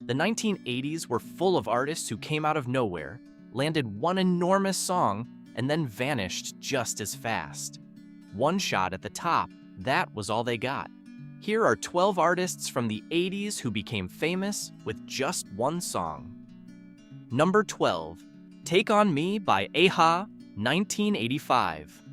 The 1980s were full of artists who came out of nowhere, landed one enormous song, and then vanished just as fast. One shot at the top, that was all they got. Here are 12 artists from the 80s who became famous with just one song. Number 12, Take On Me by a-ha, 1985.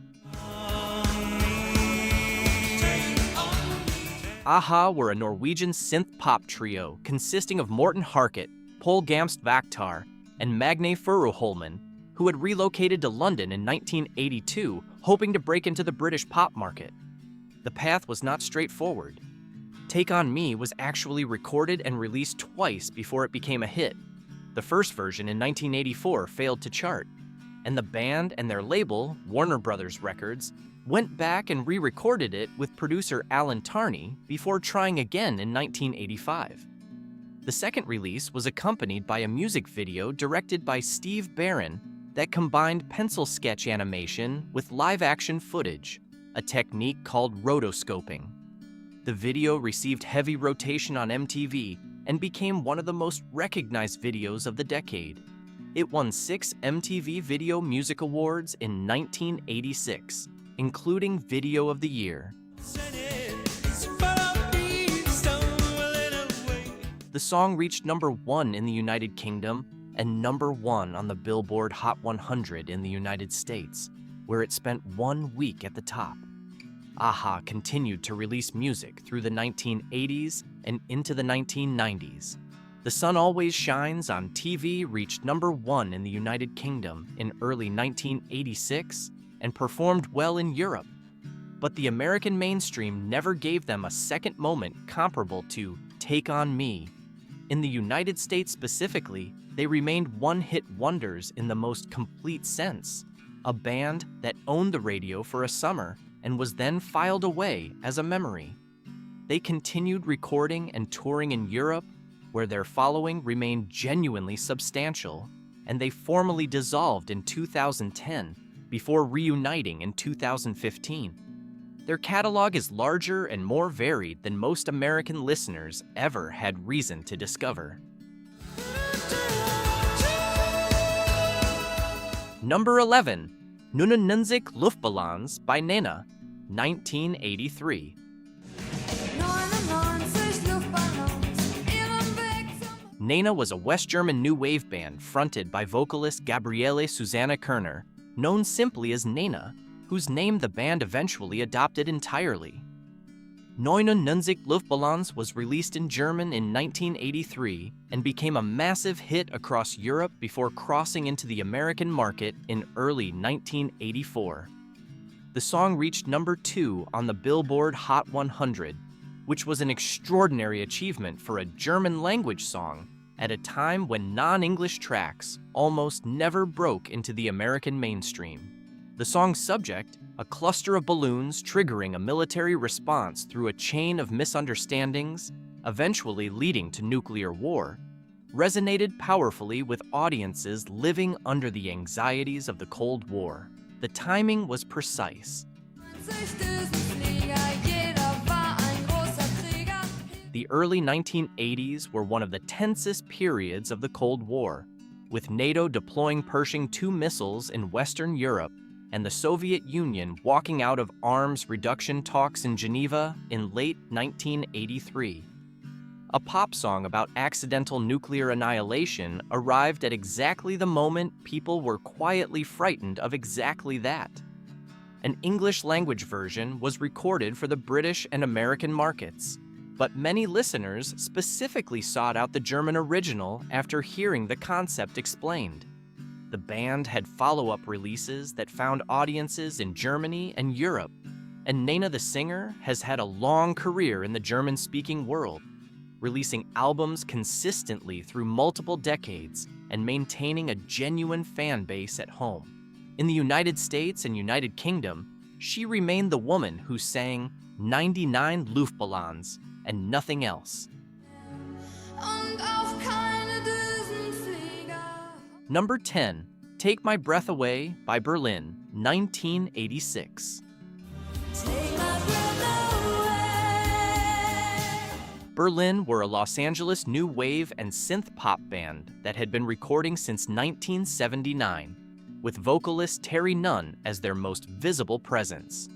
a-ha were a Norwegian synth-pop trio consisting of Morten Harket, Pål Gamst Vaktar, and Magne Furuholmen, who had relocated to London in 1982, hoping to break into the British pop market. The path was not straightforward. Take On Me was actually recorded and released twice before it became a hit. The first version in 1984 failed to chart, and the band and their label, Warner Brothers Records, went back and re-recorded it with producer Alan Tarney before trying again in 1985. The second release was accompanied by a music video directed by Steve Barron that combined pencil sketch animation with live-action footage, a technique called rotoscoping. The video received heavy rotation on MTV and became one of the most recognized videos of the decade. It won 6 MTV Video Music Awards in 1986, including Video of the Year. The song reached number 1 in the United Kingdom and number 1 on the Billboard Hot 100 in the United States, where it spent 1 week at the top. a-ha continued to release music through the 1980s and into the 1990s. The Sun Always Shines on TV reached number 1 in the United Kingdom in early 1986 and performed well in Europe. But the American mainstream never gave them a second moment comparable to Take On Me. In the United States specifically, they remained one-hit wonders in the most complete sense, a band that owned the radio for a summer and was then filed away as a memory. They continued recording and touring in Europe, where their following remained genuinely substantial, and they formally dissolved in 2010 before reuniting in 2015. Their catalog is larger and more varied than most American listeners ever had reason to discover. Number 11, Nunanunzik Luftballons by Nena, 1983. Nena was a West German new wave band fronted by vocalist Gabriele Susanna Kerner, known simply as Nena, whose name the band eventually adopted entirely. 99 Luftballons was released in German in 1983 and became a massive hit across Europe before crossing into the American market in early 1984. The song reached number 2 on the Billboard Hot 100, which was an extraordinary achievement for a German-language song at a time when non-English tracks almost never broke into the American mainstream. The song's subject, a cluster of balloons triggering a military response through a chain of misunderstandings, eventually leading to nuclear war, resonated powerfully with audiences living under the anxieties of the Cold War. The timing was precise. The early 1980s were one of the tensest periods of the Cold War, with NATO deploying Pershing II missiles in Western Europe and the Soviet Union walking out of arms reduction talks in Geneva in late 1983. A pop song about accidental nuclear annihilation arrived at exactly the moment people were quietly frightened of exactly that. An English-language version was recorded for the British and American markets, but many listeners specifically sought out the German original after hearing the concept explained. The band had follow-up releases that found audiences in Germany and Europe, and Nena the singer has had a long career in the German-speaking world, releasing albums consistently through multiple decades and maintaining a genuine fan base at home. In the United States and United Kingdom, she remained the woman who sang 99 Luftballons and nothing else. Number 10, Take My Breath Away by Berlin, 1986. Berlin were a Los Angeles new wave and synth pop band that had been recording since 1979, with vocalist Terry Nunn as their most visible presence.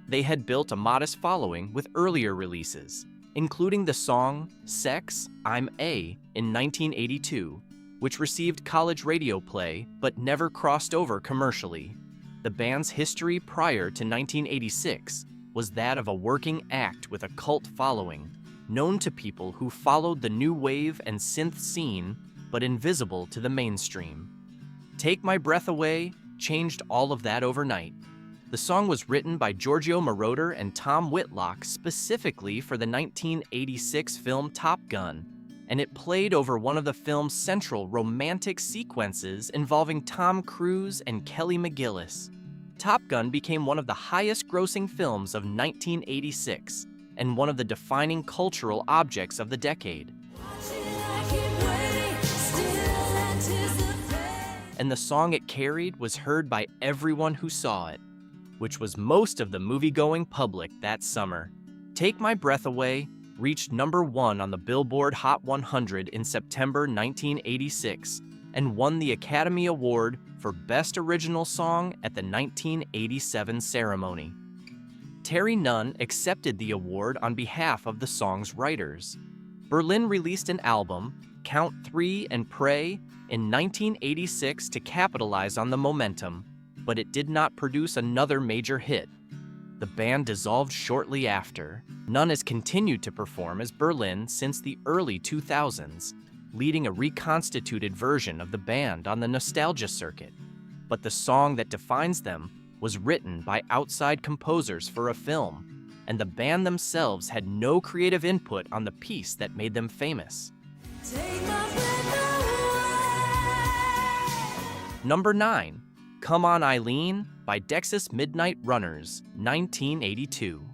They had built a modest following with earlier releases, including the song Sex, I'm A in 1982, which received college radio play but never crossed over commercially. The band's history prior to 1986 was that of a working act with a cult following, known to people who followed the new wave and synth scene, but invisible to the mainstream. Take My Breath Away changed all of that overnight. The song was written by Giorgio Moroder and Tom Whitlock specifically for the 1986 film Top Gun, and it played over one of the film's central romantic sequences involving Tom Cruise and Kelly McGillis. Top Gun became one of the highest-grossing films of 1986 and one of the defining cultural objects of the decade. And the song it carried was heard by everyone who saw it, which was most of the movie-going public that summer. Take My Breath Away reached #1 on the Billboard Hot 100 in September 1986 and won the Academy Award for Best Original Song at the 1987 ceremony. Terry Nunn accepted the award on behalf of the song's writers. Berlin released an album, Count 3 and Pray, in 1986 to capitalize on the momentum, but it did not produce another major hit. The band dissolved shortly after. Nunn has continued to perform as Berlin since the early 2000s, leading a reconstituted version of the band on the nostalgia circuit. But the song that defines them was written by outside composers for a film, and the band themselves had no creative input on the piece that made them famous. Number 9, Come On Eileen by Dexys Midnight Runners, 1982.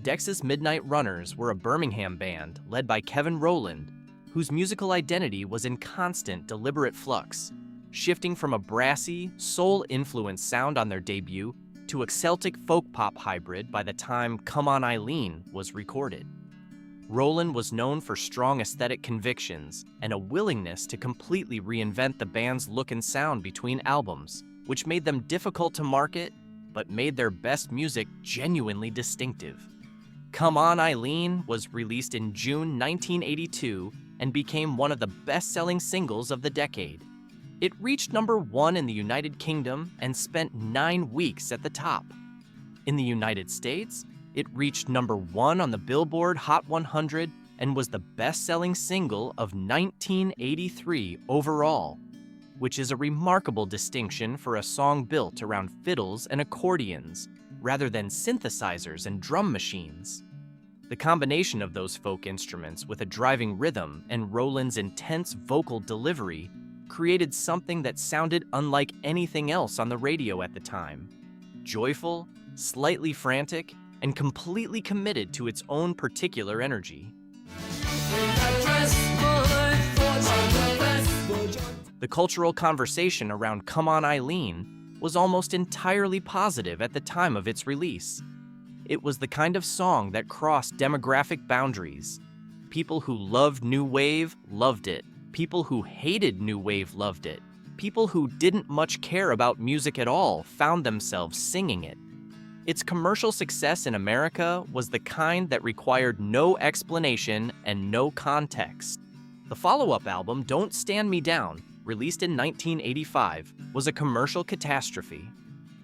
Dexys Midnight Runners were a Birmingham band led by Kevin Rowland, whose musical identity was in constant, deliberate flux, shifting from a brassy, soul-influenced sound on their debut to a Celtic folk-pop hybrid by the time Come On Eileen was recorded. Rowland was known for strong aesthetic convictions and a willingness to completely reinvent the band's look and sound between albums, which made them difficult to market, but made their best music genuinely distinctive. Come On Eileen was released in June 1982 and became one of the best-selling singles of the decade. It reached #1 in the United Kingdom and spent 9 weeks at the top. In the United States, it reached #1 on the Billboard Hot 100 and was the best-selling single of 1983 overall, which is a remarkable distinction for a song built around fiddles and accordions, rather than synthesizers and drum machines. The combination of those folk instruments with a driving rhythm and Rowland's intense vocal delivery created something that sounded unlike anything else on the radio at the time. Joyful, slightly frantic, and completely committed to its own particular energy. The cultural conversation around Come On Eileen was almost entirely positive at the time of its release. It was the kind of song that crossed demographic boundaries. People who loved New Wave loved it. People who hated New Wave loved it. People who didn't much care about music at all found themselves singing it. Its commercial success in America was the kind that required no explanation and no context. The follow-up album, Don't Stand Me Down, released in 1985, was a commercial catastrophe.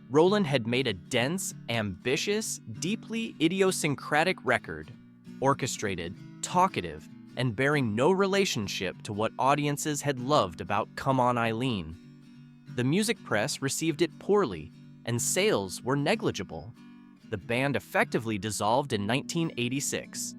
Rowland had made a dense, ambitious, deeply idiosyncratic record, orchestrated, talkative, and bearing no relationship to what audiences had loved about Come On Eileen. The music press received it poorly, and sales were negligible. The band effectively dissolved in 1986.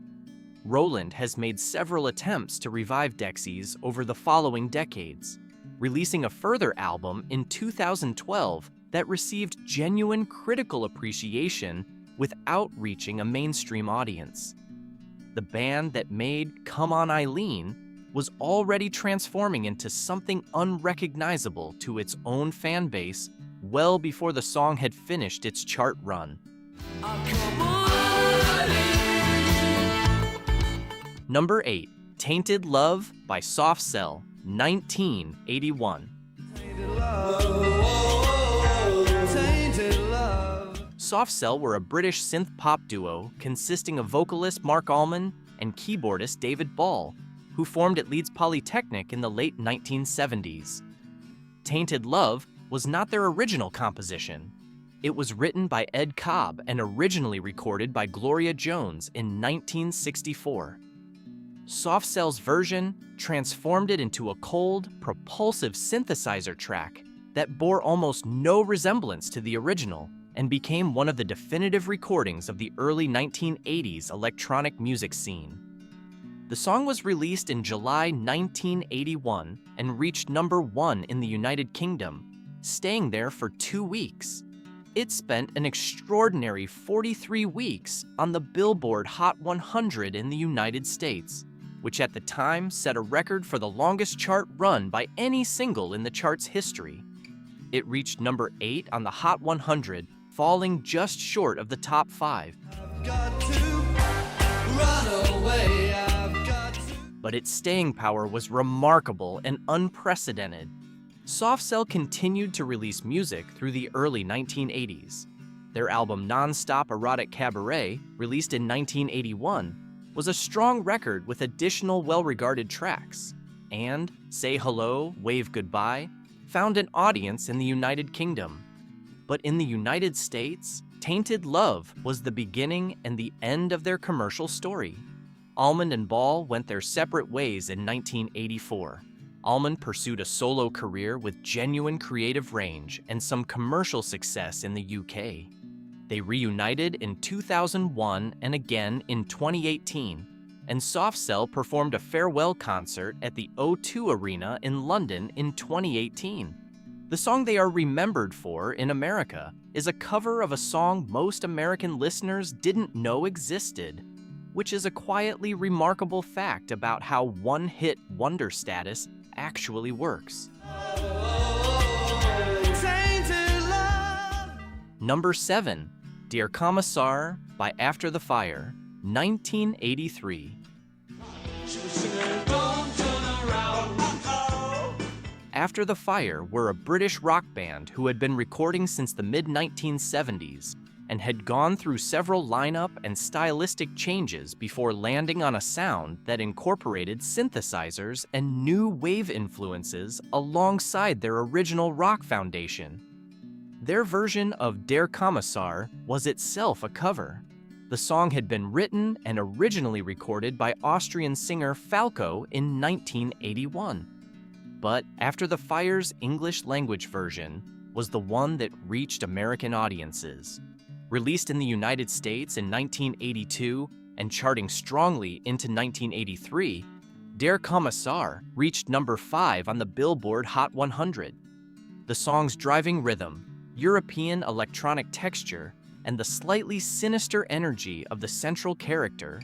Rowland has made several attempts to revive Dexys over the following decades, releasing a further album in 2012 that received genuine critical appreciation without reaching a mainstream audience. The band that made Come On Eileen was already transforming into something unrecognizable to its own fan base well before the song had finished its chart run. Number 8, Tainted Love by Soft Cell, 1981. Soft Cell were a British synth-pop duo consisting of vocalist Mark Allman and keyboardist David Ball, who formed at Leeds Polytechnic in the late 1970s. Tainted Love was not their original composition. It was written by Ed Cobb and originally recorded by Gloria Jones in 1964. Soft Cell's version transformed it into a cold, propulsive synthesizer track that bore almost no resemblance to the original and became one of the definitive recordings of the early 1980s electronic music scene. The song was released in July 1981 and reached number 1 in the United Kingdom, staying there for 2 weeks. It spent an extraordinary 43 weeks on the Billboard Hot 100 in the United States, which at the time set a record for the longest chart run by any single in the chart's history. It reached number 8 on the Hot 100, falling just short of the top 5. But its staying power was remarkable and unprecedented. Soft Cell continued to release music through the early 1980s. Their album Non-Stop Erotic Cabaret, released in 1981, was a strong record with additional well-regarded tracks, and Say Hello, Wave Goodbye found an audience in the United Kingdom. But in the United States, Tainted Love was the beginning and the end of their commercial story. Allman and Ball went their separate ways in 1984. Allman pursued a solo career with genuine creative range and some commercial success in the UK. They reunited in 2001 and again in 2018, and Soft Cell performed a farewell concert at the O2 Arena in London in 2018. The song they are remembered for in America is a cover of a song most American listeners didn't know existed, which is a quietly remarkable fact about how one-hit wonder status actually works. Number 7, Dear Commissar by After the Fire, 1983. After the Fire were a British rock band who had been recording since the mid-1970s and had gone through several lineup and stylistic changes before landing on a sound that incorporated synthesizers and new wave influences alongside their original rock foundation. Their version of Der Kommissar was itself a cover. The song had been written and originally recorded by Austrian singer Falco in 1981. But After the Fire's English-language version was the one that reached American audiences. Released in the United States in 1982 and charting strongly into 1983, Der Kommissar reached number 5 on the Billboard Hot 100. The song's driving rhythm, European electronic texture, and the slightly sinister energy of the central character,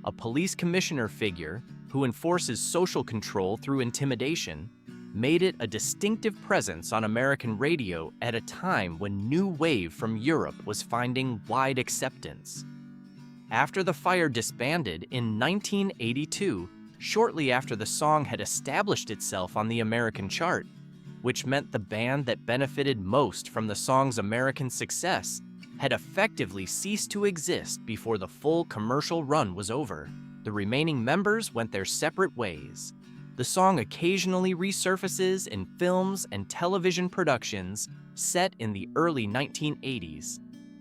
a police commissioner figure who enforces social control through intimidation, made it a distinctive presence on American radio at a time when new wave from Europe was finding wide acceptance. After the Fire disbanded in 1982, shortly after the song had established itself on the American chart, which meant the band that benefited most from the song's American success had effectively ceased to exist before the full commercial run was over. The remaining members went their separate ways. The song occasionally resurfaces in films and television productions set in the early 1980s.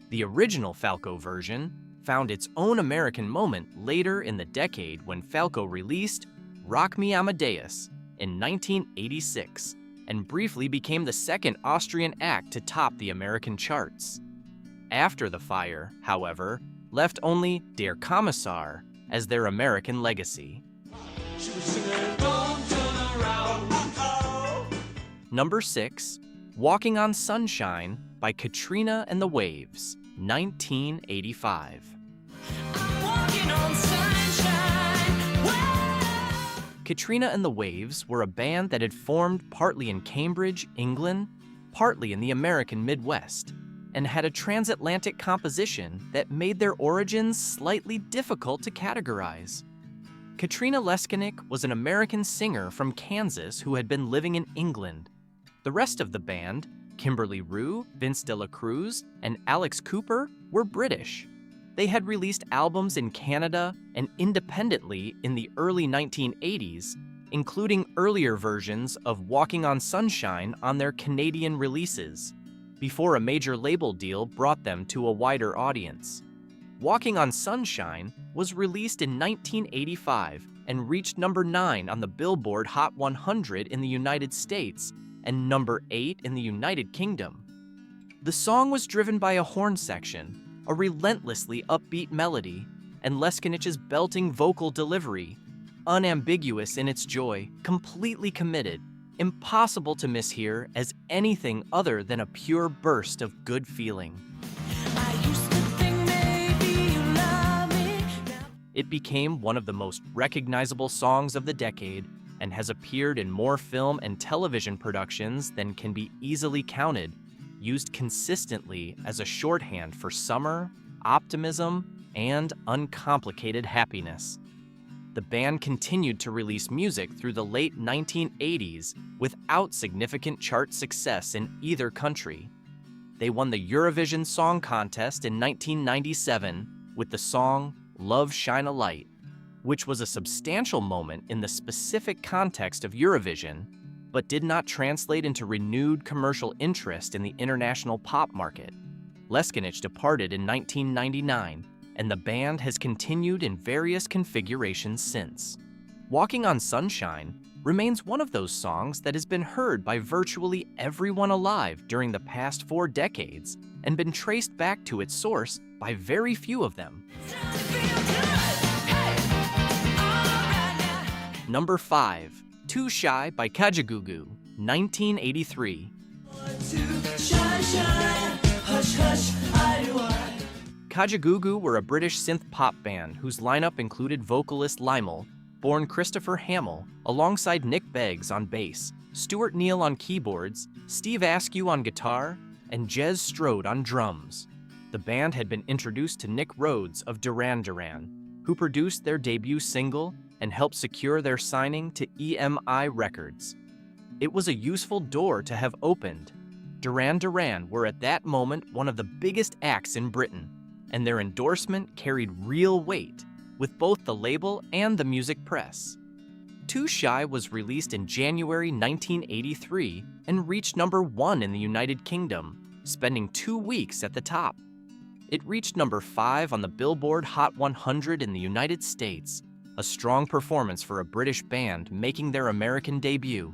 The original Falco version found its own American moment later in the decade when Falco released Rock Me Amadeus in 1986 and briefly became the second Austrian act to top the American charts. After the Fire, however, left only Der Kommissar as their American legacy. Number 6, Walking on Sunshine by Katrina and the Waves, 1985. Katrina and the Waves were a band that had formed partly in Cambridge, England, partly in the American Midwest, and had a transatlantic composition that made their origins slightly difficult to categorize. Katrina Leskunik was an American singer from Kansas who had been living in England. The rest of the band, Kimberly Rue, Vince de la Cruz, and Alex Cooper, were British. They had released albums in Canada and independently in the early 1980s, including earlier versions of Walking on Sunshine on their Canadian releases, before a major label deal brought them to a wider audience. Walking on Sunshine was released in 1985 and reached number 9 on the Billboard Hot 100 in the United States and number 8 in the United Kingdom. The song was driven by a horn section, a relentlessly upbeat melody, and Leskunich's belting vocal delivery, unambiguous in its joy, completely committed, impossible to mishear as anything other than a pure burst of good feeling. It became one of the most recognizable songs of the decade and has appeared in more film and television productions than can be easily counted, used consistently as a shorthand for summer, optimism, and uncomplicated happiness. The band continued to release music through the late 1980s without significant chart success in either country. They won the Eurovision Song Contest in 1997 with the song Love Shine a Light, which was a substantial moment in the specific context of Eurovision, but did not translate into renewed commercial interest in the international pop market. Leskunich departed in 1999, and the band has continued in various configurations since. Walking on Sunshine remains one of those songs that has been heard by virtually everyone alive during the past 4 decades and been traced back to its source by very few of them. Number 5. Too Shy by Kajagoogoo, 1983. Kajagoogoo were a British synth-pop band whose lineup included vocalist Lymel, born Christopher Hamill, alongside Nick Beggs on bass, Stuart Neal on keyboards, Steve Askew on guitar, and Jez Strode on drums. The band had been introduced to Nick Rhodes of Duran Duran, who produced their debut single and helped secure their signing to EMI Records. It was a useful door to have opened. Duran Duran were at that moment one of the biggest acts in Britain, and their endorsement carried real weight with both the label and the music press. Too Shy was released in January 1983 and reached number 1 in the United Kingdom, spending 2 weeks at the top. It reached number 5 on the Billboard Hot 100 in the United States, a strong performance for a British band making their American debut.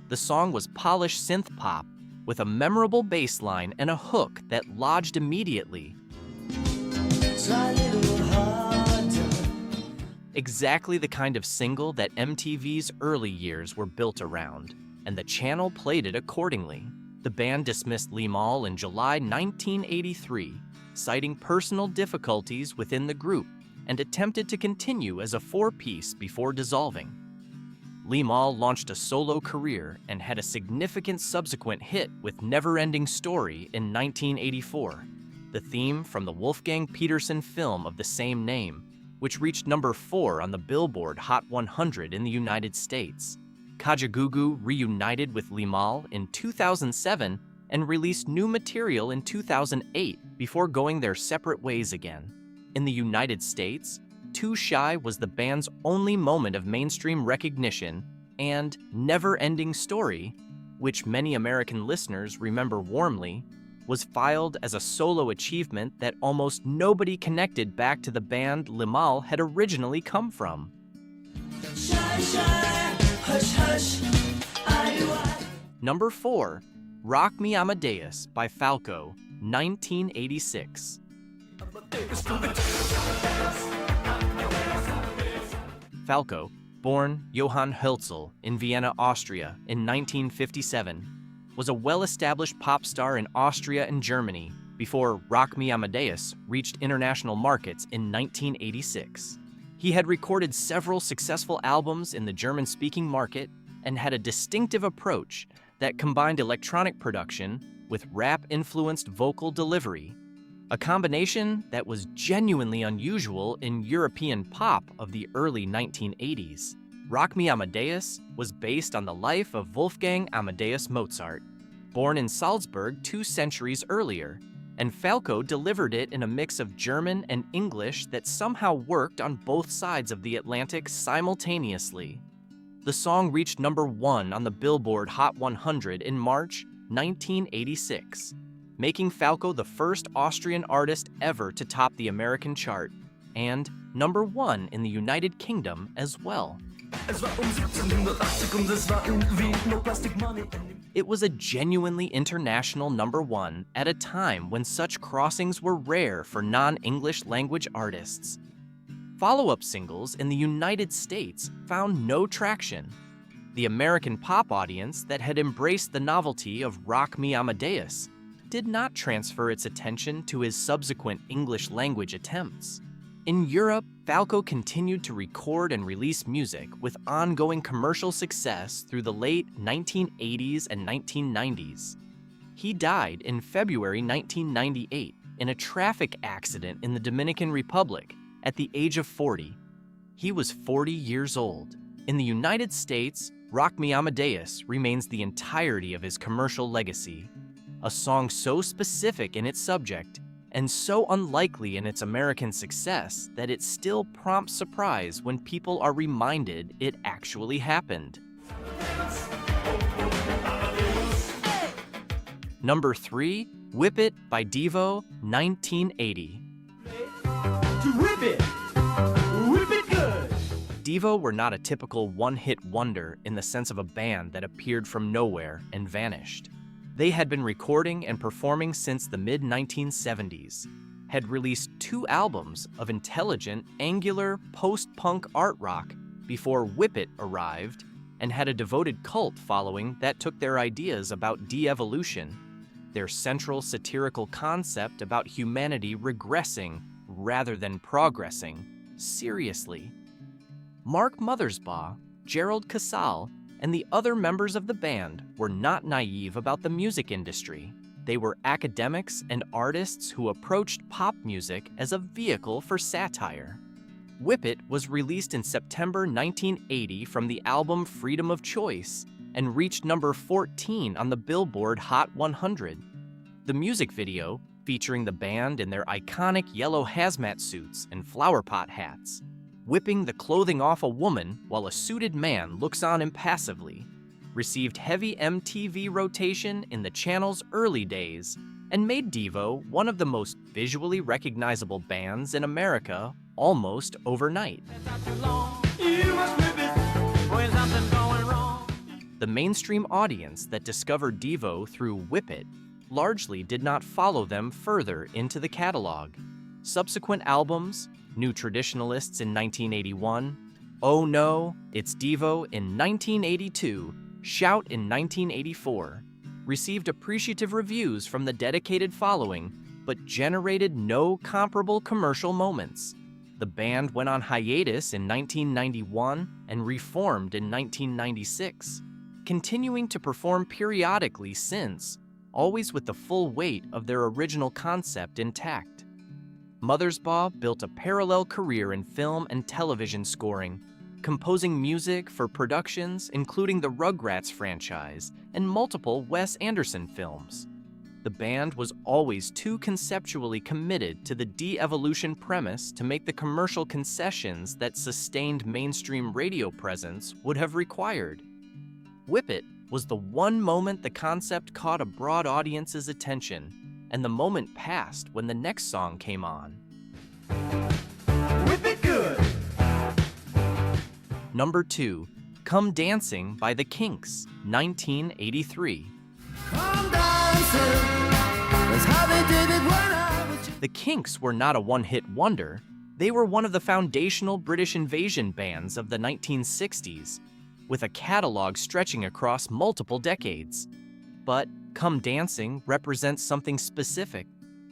The song was polished synth pop with a memorable bass line and a hook that lodged immediately. Exactly the kind of single that MTV's early years were built around, and the channel played it accordingly. The band dismissed Lymel in July 1983, citing personal difficulties within the group, and attempted to continue as a 4-piece before dissolving. Lymel launched a solo career and had a significant subsequent hit with Never Ending Story in 1984, the theme from the Wolfgang Petersen film of the same name, which reached number 4 on the Billboard Hot 100 in the United States. Kajagoogoo reunited with Lymel in 2007 and released new material in 2008 before going their separate ways again. In the United States, Too Shy was the band's only moment of mainstream recognition, and Never Ending Story, which many American listeners remember warmly, was filed as a solo achievement that almost nobody connected back to the band Lymel had originally come from. Number 4. Rock Me Amadeus by Falco, 1986. Falco, born Johann Hölzel in Vienna, Austria in 1957, was a well-established pop star in Austria and Germany before Rock Me Amadeus reached international markets in 1986. He had recorded several successful albums in the German-speaking market and had a distinctive approach that combined electronic production with rap-influenced vocal delivery, a combination that was genuinely unusual in European pop of the early 1980s. Rock Me Amadeus was based on the life of Wolfgang Amadeus Mozart, born in Salzburg 2 centuries earlier, and Falco delivered it in a mix of German and English that somehow worked on both sides of the Atlantic simultaneously. The song reached #1 on the Billboard Hot 100 in March 1986, making Falco the first Austrian artist ever to top the American chart, and #1 in the United Kingdom as well. It was a genuinely international #1 at a time when such crossings were rare for non-English language artists. Follow-up singles in the United States found no traction. The American pop audience that had embraced the novelty of Rock Me Amadeus did not transfer its attention to his subsequent English language attempts. In Europe, Falco continued to record and release music with ongoing commercial success through the late 1980s and 1990s. He died in February 1998 in a traffic accident in the Dominican Republic at the age of 40. He was 40 years old. In the United States, Rock Me Amadeus remains the entirety of his commercial legacy, a song so specific in its subject and so unlikely in its American success that it still prompts surprise when people are reminded it actually happened. Number 3, Whip It by Devo, 1980. Whip it! Whip it good! Devo were not a typical one-hit wonder in the sense of a band that appeared from nowhere and vanished. They had been recording and performing since the mid-1970s, had released 2 albums of intelligent, angular, post-punk art rock before Whip It arrived, and had a devoted cult following that took their ideas about de-evolution, their central satirical concept about humanity regressing rather than progressing, seriously. Mark Mothersbaugh, Gerald Casale, and the other members of the band were not naive about the music industry. They were academics and artists who approached pop music as a vehicle for satire. Whip It was released in September 1980 from the album Freedom of Choice and reached number 14 on the Billboard Hot 100. The music video, featuring the band in their iconic yellow hazmat suits and flowerpot hats, whipping the clothing off a woman while a suited man looks on impassively, received heavy MTV rotation in the channel's early days, and made Devo one of the most visually recognizable bands in America almost overnight. The mainstream audience that discovered Devo through Whip It largely did not follow them further into the catalog. Subsequent albums, New Traditionalists in 1981, Oh No, It's Devo in 1982, Shout in 1984, received appreciative reviews from the dedicated following, but generated no comparable commercial moments. The band went on hiatus in 1991 and reformed in 1996, continuing to perform periodically since, always with the full weight of their original concept intact. Mothersbaugh built a parallel career in film and television scoring, composing music for productions including the Rugrats franchise and multiple Wes Anderson films. The band was always too conceptually committed to the de-evolution premise to make the commercial concessions that sustained mainstream radio presence would have required. Whip It was the one moment the concept caught a broad audience's attention, and the moment passed when the next song came on. Whip it good! Number 2, Come Dancing by the Kinks, 1983. Come dancing, that's how they did it when I was The Kinks were not a one-hit wonder. They were one of the foundational British invasion bands of the 1960s, with a catalog stretching across multiple decades. But Come Dancing represents something specific,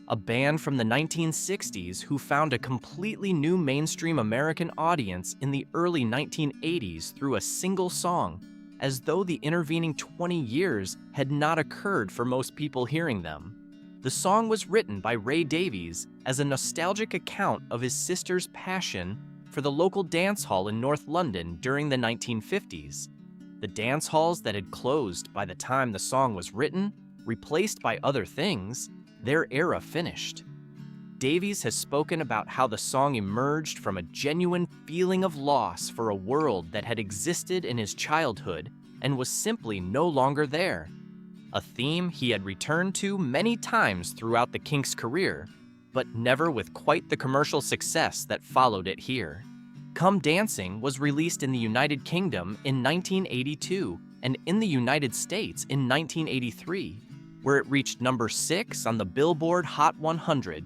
a band from the 1960s who found a completely new mainstream American audience in the early 1980s through a single song, as though the intervening 20 years had not occurred for most people hearing them. The song was written by Ray Davies as a nostalgic account of his sister's passion for the local dance hall in North London during the 1950s. The dance halls that had closed by the time the song was written, replaced by other things, their era finished. Davies has spoken about how the song emerged from a genuine feeling of loss for a world that had existed in his childhood and was simply no longer there. A theme he had returned to many times throughout the Kinks' career, but never with quite the commercial success that followed it here. Come Dancing was released in the United Kingdom in 1982 and in the United States in 1983, where it reached number 6 on the Billboard Hot 100.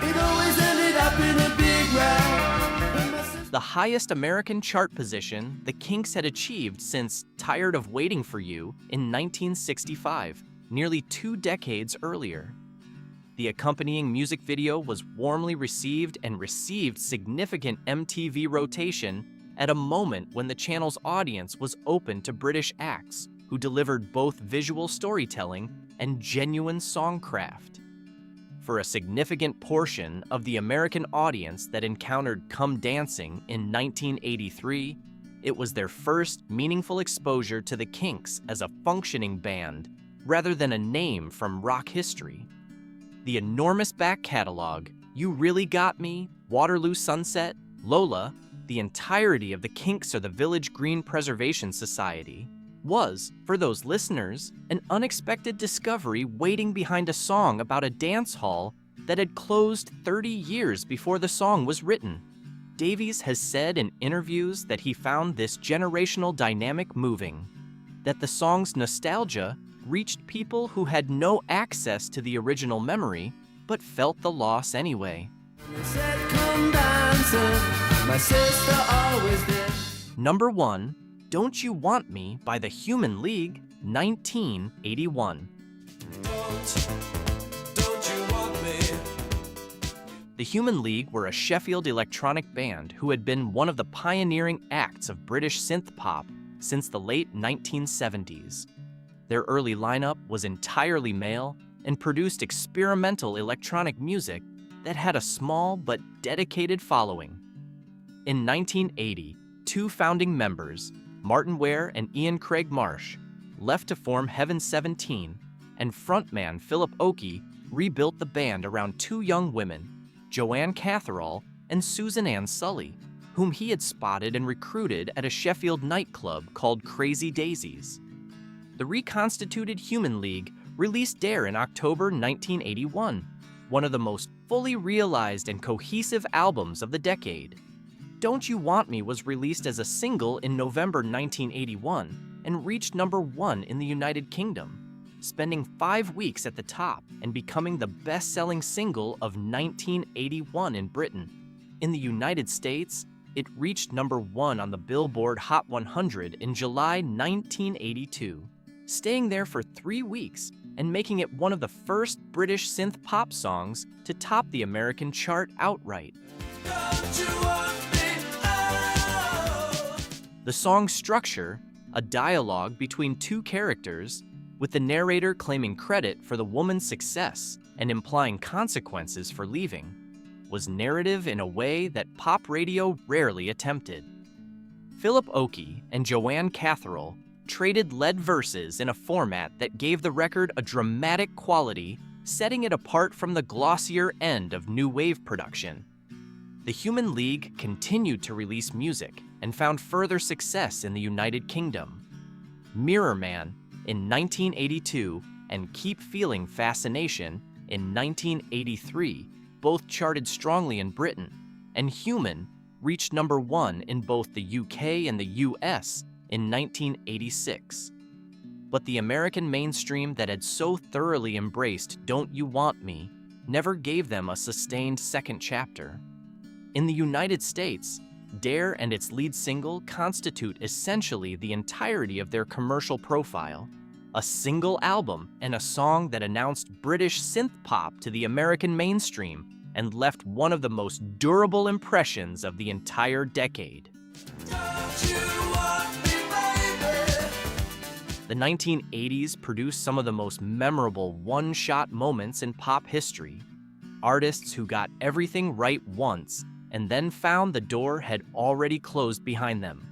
It always ended up in a big row. The highest American chart position the Kinks had achieved since Tired of Waiting for You in 1965, nearly 2 decades earlier. The accompanying music video was warmly received and received significant MTV rotation at a moment when the channel's audience was open to British acts who delivered both visual storytelling and genuine songcraft. For a significant portion of the American audience that encountered Come Dancing in 1983, it was their first meaningful exposure to the Kinks as a functioning band rather than a name from rock history. The enormous back catalog, You Really Got Me, Waterloo Sunset, Lola, the entirety of the Kinks or the Village Green Preservation Society, was, for those listeners, an unexpected discovery waiting behind a song about a dance hall that had closed 30 years before the song was written. Davies has said in interviews that he found this generational dynamic moving, that the song's nostalgia reached people who had no access to the original memory, but felt the loss anyway. They said, "Come dancing," my sister always did. Number 1, Don't You Want Me by the Human League, 1981. Don't you want me? The Human League were a Sheffield electronic band who had been one of the pioneering acts of British synth pop since the late 1970s. Their early lineup was entirely male and produced experimental electronic music that had a small but dedicated following. In 1980, 2 founding members, Martin Ware and Ian Craig Marsh, left to form Heaven 17, and frontman Philip Oakey rebuilt the band around 2 young women, Joanne Catherall and Susan Ann Sully, whom he had spotted and recruited at a Sheffield nightclub called Crazy Daisies. The reconstituted Human League released Dare in October 1981, one of the most fully realized and cohesive albums of the decade. Don't You Want Me was released as a single in November 1981 and reached number 1 in the United Kingdom, spending 5 weeks at the top and becoming the best-selling single of 1981 in Britain. In the United States, it reached number 1 on the Billboard Hot 100 in July 1982, staying there for 3 weeks and making it one of the first British synth pop songs to top the American chart outright. Don't you want me? Oh. The song's structure, a dialogue between 2 characters, with the narrator claiming credit for the woman's success and implying consequences for leaving, was narrative in a way that pop radio rarely attempted. Philip Oakey and Joanne Catherall traded lead verses in a format that gave the record a dramatic quality, setting it apart from the glossier end of new wave production. The Human League continued to release music and found further success in the United Kingdom. Mirror Man in 1982 and Keep Feeling Fascination in 1983 both charted strongly in Britain, and Human reached number 1 in both the UK and the US in 1986. But the American mainstream that had so thoroughly embraced Don't You Want Me never gave them a sustained second chapter. In the United States, Dare and its lead single constitute essentially the entirety of their commercial profile, a single album and a song that announced British synth pop to the American mainstream and left one of the most durable impressions of the entire decade. Don't you want me, baby? The 1980s produced some of the most memorable one-shot moments in pop history. Artists who got everything right once and then found the door had already closed behind them.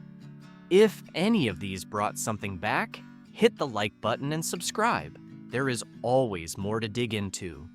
If any of these brought something back, hit the like button and subscribe. There is always more to dig into.